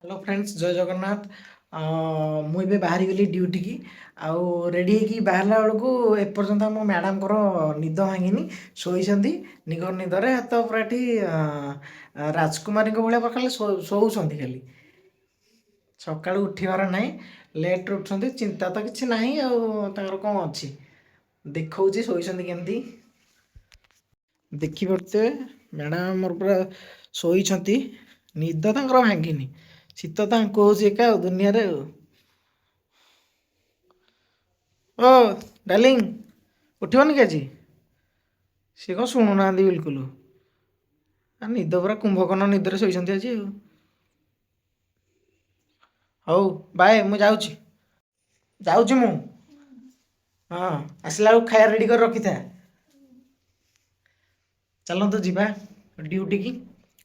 Hello friends जय जगन्नाथ। मुझे बाहरी गली ड्यूटी की आउ रेडी होगी बाहर बेलू एपर्तंत मो मैडम निद भांगी शोती निगर निदरे तो पूरा राजकुमारी भाई खाली शोती खाली सका उठिबार ना लेट उठुंट चिंता तो किसी ना कौन अच्छी देखा शोती केमती देखिपे मैडम मोर पूरा शोती निद भांगी शीत तो एका दुनिया रे ओ डार्लिंग उठिबनी कि आज सी कौन शुणुना बिल्कुल निद पूरा कुंभकर्ण निदर शोती आज हौ बाय मु जाऊँ मु हाँ आसला खाया रेडी कर रखी था चलतु जीवा ड्यूटी की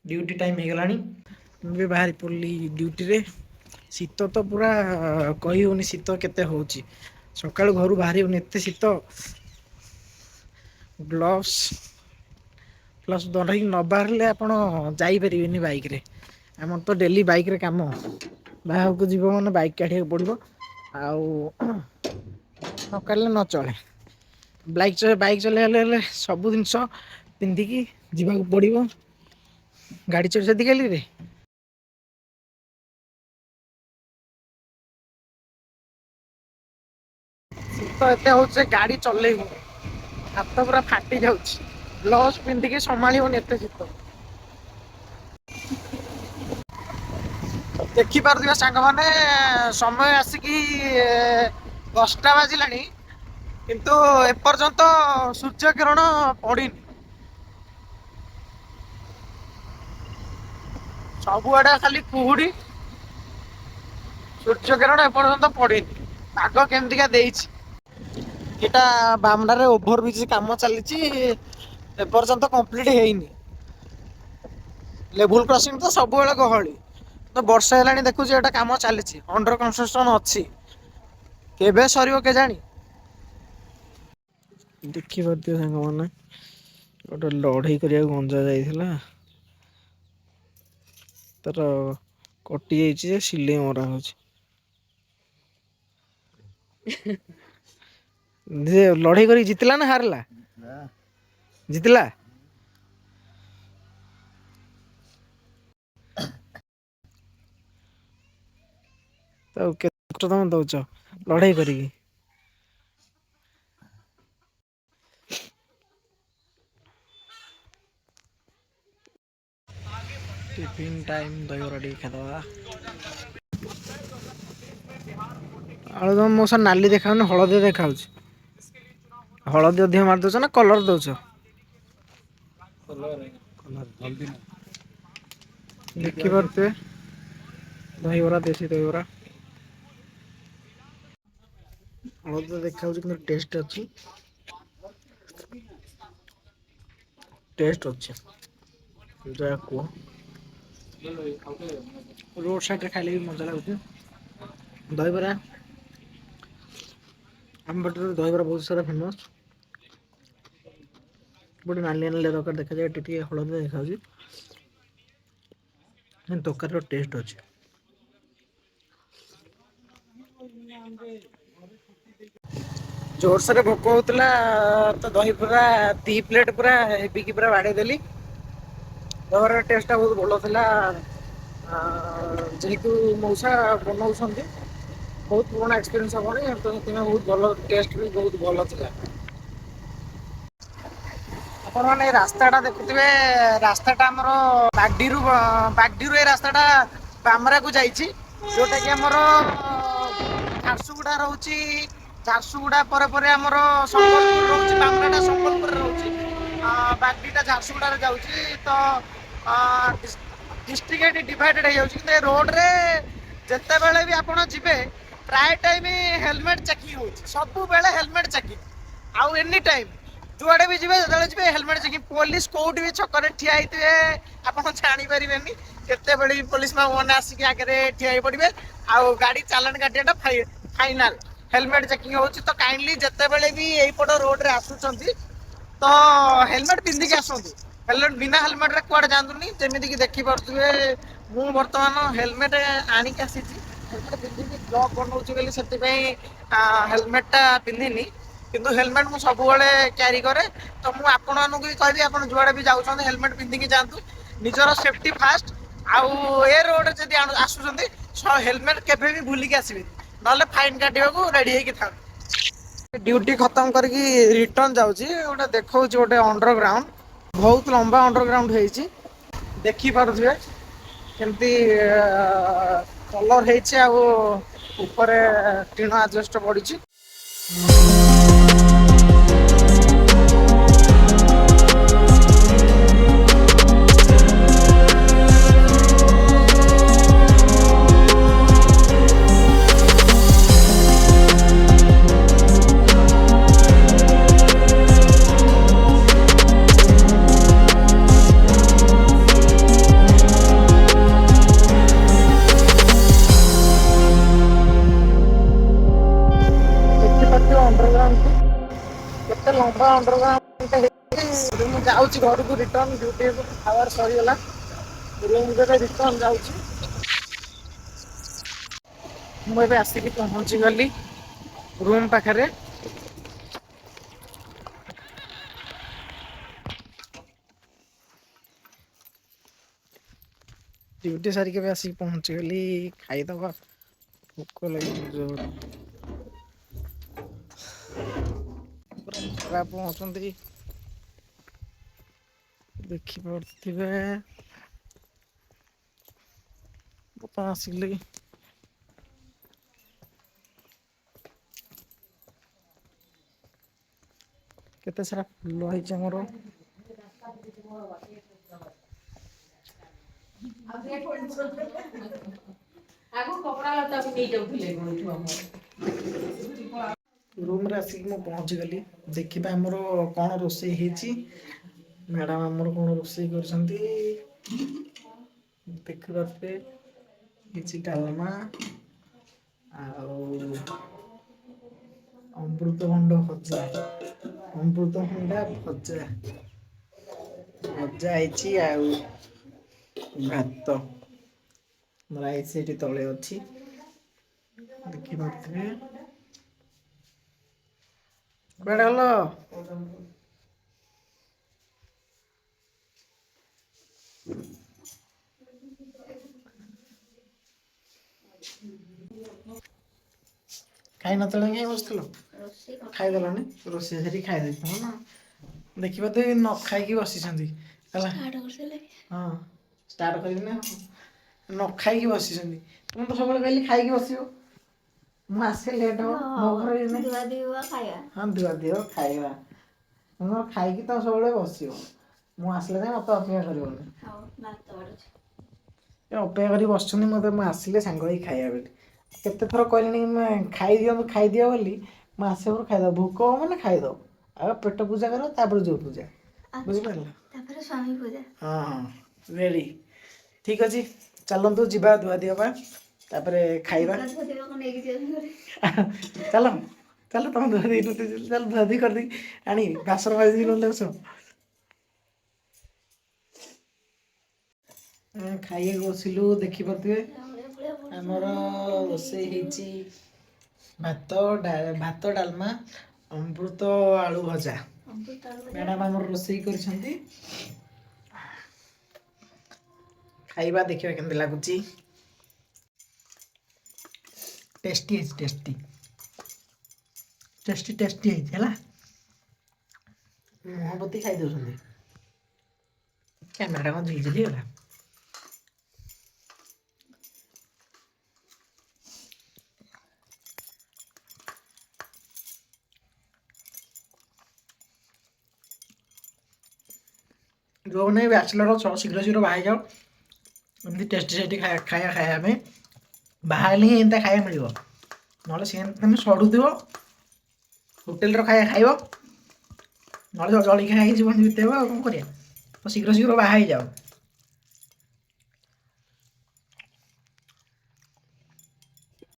ड्यूटी टाइम हो गलानी मुझे बाहरी पड़ी ड्यूटी रे शीत तो पूरा कही होनी शीत केते होची सकाळु घर बाहरी होनी एते शीत ग्लोव्स प्लस दरई न बाहर आपण जापरेनि बाइक रे आम तो डेली बाइक रे काम बाहर को जीव मैंने बाइक काढ़ पड़ो आउ न काढ़े न चले बाइक चले सब जिनस पिंधिकी जीवाक पड़ो गाड़ी चढ़ी गली रे शीत एत हो गाड़ी चल हाथ पूरा फाटी जा ग्लोव्स पिंधिकी संभाली एत शीत देखिपे सांग मैंने समय आसिकी 10टा बाजिला किंतु एपर्यंत सूर्य किरण पड़नी सबुआड़े खाली कुहुड़ी सूर्य किरण एपर्यंत पड़नी पाग केमतिका देटा बामडारे ओभर ब्रिज काम चली एपर्यंत कंप्लीट ହେଇନି लेवल क्रॉसिंग तो सब गहली तो वर्षा है देखुच एटा काम चली अंडर कंस्ट्रक्शन अच्छी केबे सर के जानी देखिपे सांग मैंने गोटे लड़ई करा गंजा जाइला तार कटि जाइए सिले मरा हो लड़ई कर जितला ना हारला जितला तो कष्ट तुम दौच लड़ाई करी टिफिन टाइम दहीबरा टी खादवा आलुदम मो सर नाली देखा हलदी देखा हलदी अधिक मार दौच ना कलर दौच देखिपे दहीबरा देसी दहीबरा हलदी देखा कि टेस्ट अच्छी टेस्ट अच्छे जया कह रोड साइड खाइले भी मजा लगे दहीबरा आम बटर दहीबरा बहुत सारा फेमस गोटे नालिया नालिया दरकार देखा जाए टी हलदी देखा तरकार टेस्ट अच्छे जोर से भोक होता तो दही पूरा 2 प्लेट पूरा हेवी की पूरा बाड़े देली दहीबरा टेस्ट बहुत भल था जेहेतु मौसा बनाऊँ बहुत पुराना एक्सपीरियंस हम तो बहुत भल टेस्ट भी बहुत भल था आपण मैंने रास्ताटा देखुवे रास्ताटा आमर बागडी रास्ताटा बामरा को जाइए जोटा कि आमर झारसुगुड़ा रोचे झारसुगुड़ा पर आमर संबलपुर रोचे बामराटा संबलपुर रोचे बागडीटा झारसुगुड़ा जाऊँगी तो डिस्ट्रिक्ट डिवाइडेड हो जाए रोड रे जिते बेले भी आप जी प्राय टाइम हेलमेट चेकिंग हो सब बेले हेलमेट चेकिंग आउ एनी टाइम जुआड़े भी जी जो हेलमेट चेकिंग पुलिस कौटी भी छक ठिया होते आप जापर केते बड़ी पुलिस मैंने आसिक आगे ठिया पड़े आउ गाड़ी चालान काटियाटा फाइनाल हेलमेट चेकिंग हो तो काइंडली जिते बड़े भी यहीपट रोड रे आसुंच तो हेलमेट पिंधिकी आसतु हेलमेट बिना हेलमेट रे कुआडे जांतुनी जेमिति कि देखि परथुवे मु वर्तमान हेलमेट आनी के आसी हेलमेट पिंधिकी ब्लॉग बनौछि बोली सेति पई हेलमेट ता पिंधिनी किंतु हेलमेट मु सब बेले कैरी करे तो मु आपण मानकु भी कहबी आपण जुआडे भी जाउछन हेलमेट पिंधिकी जांतु निजर सेफ्टी फास्ट आउ ए रोड जदि आसुछंती सो हेलमेट केबे भी भूलिकी आसीबे नले फाइन काटिबाकू रेडी हेकी था ड्यूटी खत्म करके रिटर्न जाउछि गोटे देखौछि गोटे अंडरग्राउंड बहुत लंबा अंडरग्राउंड है देखी पारे केमती कलर ऊपर टीण आजबेस्ट पड़ी केते लंबा अंडरग्राउंड जाऊँ घर को रिटर्न ड्यूटी आवर सरीगला रूम रिटर्न जाऊँ मुझे आसिक पहुँची गली रूम पाखे ड्यूटी सारिक आसिक पहुँची गली खाईदबा भोक लगे खराब पहुँचती देखिपे आसिली केते सारा फुल है मोर रूम रे आसिक मैं पहुँची गली देखिबा हमर कौन रोषे हेची मैडम हमर कौन रोषे करछंती देखिबाते हेची डालमा अमृतभंड भजा अमृतभंडा भजा भजा हेची आउ भात राइस एटी तले अछि देखिबाते कुआडे हलो खाई नतले कहीं बसथिलो खाई देलानी रोसे सेठी खाई देथो ना देखिबा तो न खाई बसी छंदी हला हां स्टार्ट करी ना न खाई बसी छंदी तुम तो सब कहली खाई के बसियो मु आसे लेट हो मो घर ने दुआ दिवा खाया हां दुआ दियो खाइबा मु खाई की तो सब बसियो मु आसले जाय मत अपेक्षा करिवनी हां ना तो ए अपेक्षा करी बसछनी मते मु आसिले सांग होई खाइया बेली केते थर कहलेनी मैं खाई दियो बोली मु आसे पर खाइ दो भूख हो माने खाइ दो आ पेट पूजा करो तापर जो पूजा बुझि परला तापर स्वामी पूजा हां हां रेडी ठीक अछि चलंतु जिबा दुआ दियो बा तापरे खाइबा चलो चलो तुम दुआ दी चल दुआ दी कर दी आनी बासर बाजी लोले सो खाइए बसिलु देखि परथिबे हमर रोसे हेची भात डालमा अमृत आलू भजा मैडम हमर रोसे करछंती खाइबा देखिबा केमते लागुची टेस्टी है टेस्टी टेस्टी टेस्टी है हैला मोहब्बती खाई दउछंती कैमरा को झिल झिल होला जो नहीं बैचलर शीघ्र शीघ्र बाहर जाओ एमती टेस्टी टेस्टी खाया में बाहर ही एंता खाया मिल ना तुम सड़ुव होटेल खाया खाइब ना जलिखा खाई जीवन बीतेब कौन कर शीघ्र शीघ्र बाहर जाओ।